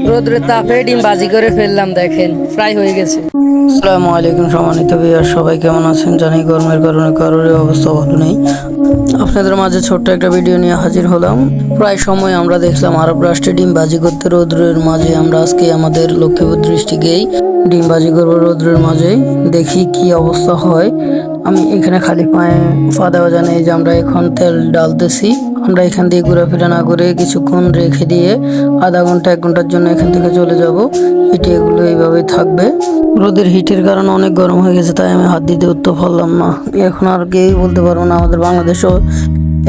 রোদ্রের তাপে ডিম ভাজি করে ফেললাম, দেখেন ফ্রাই হয়ে গেছে। আসসালামু আলাইকুম সম্মানিত ভিউয়ার, সবাই কেমন আছেন? জানি গরমের কারণে কারোর অবস্থা ভালো নেই। আপনাদের মাঝে ছোট্ট একটা ভিডিও নিয়ে হাজির হলাম। প্রায় সময় আমরা দেখলাম আরব রাষ্ট্রে ডিম ভাজি করতে রোদ্রের মাঝে। আমরা আজকে আমাদের লক্ষ্মীপুর ডিস্ট্রিক্টেই ডিম ভাজি করবো রোদ্রের মাঝেই, দেখি কি অবস্থা হয়। আমি এখানে খালি পায়ে পা দেওয়া জানি যে আমরা এখন তেল ডালতেছি। আমরা এখান দিয়ে ঘোরাফেরা না করে কিছুক্ষণ রেখে দিয়ে আধা ঘন্টা 1 ঘন্টার জন্য এখান থেকে চলে যাব। এটি এগুলো এইভাবেই থাকবে। রোদের হিটের কারণে অনেক গরম হয়ে গেছে, তাই আমি হাত দিতে উঠতে পারলাম না। এখন আর কেউই বলতে পারবো না আমাদের বাংলাদেশও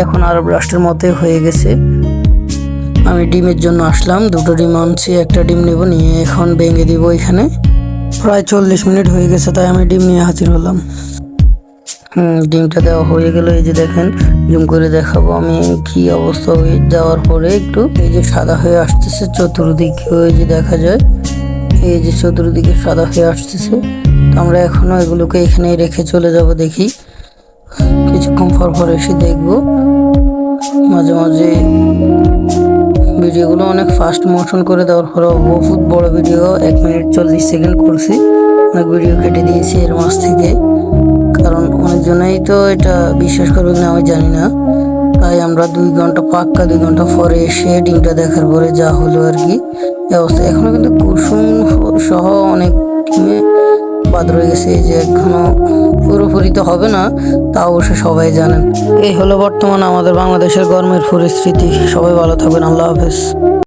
এখন আরব রাষ্ট্রের মতোই হয়ে গেছে। আমি ডিমের জন্য আসলাম, 2টো ডিম আনছি, একটা ডিম নেব, নিয়ে এখন ভেঙে দিব এখানে। প্রায় 40 মিনিট হয়ে গেছে, তাই আমি ডিম নিয়ে হাজির হলাম। ডিমটা দেওয়া হয়ে গেল। এই যে দেখেন, জুম করে দেখাবো আমি কি অবস্থা হয়ে যাওয়ার পরে। একটু এই যে সাদা হয়ে আসতেছে চতুর্দিকে, ওই যে দেখা যায়, এই যে চতুর্দিকে সাদা হয়ে আসতেছে। তো আমরা এখনো এগুলোকে এখানে রেখে চলে যাব। দেখি কিছুক্ষণ পর এসে দেখবো। মাঝে মাঝে ভিডিওগুলো অনেক ফাস্ট মোশন করে দেওয়ার পরে বহুত বড় ভিডিও 1 মিনিট 40 সেকেন্ড করছি। অনেক ভিডিও কেটে দিয়েছি এর মাঝ থেকে, কারণ অনেকজনেই তো এটা বিশ্বাস করবে না আমি জানি না। তাই আমরা 2 ঘন্টা পাক্কা 2 ঘন্টা পরে এসে ডিমটা দেখার পরে যা হলো আর কি এই অবস্থা। এখনো কিন্তু কুসুম সহ অনেক ডিমে বাদ রয়ে গেছে, এই যে এখনো পুরোপুরি তো হবে না, তা অবশ্য সবাই জানেন। এই হলো বর্তমান আমাদের বাংলাদেশের গরমের পরিস্থিতি। সবাই ভালো থাকবেন, আল্লাহ হাফেজ।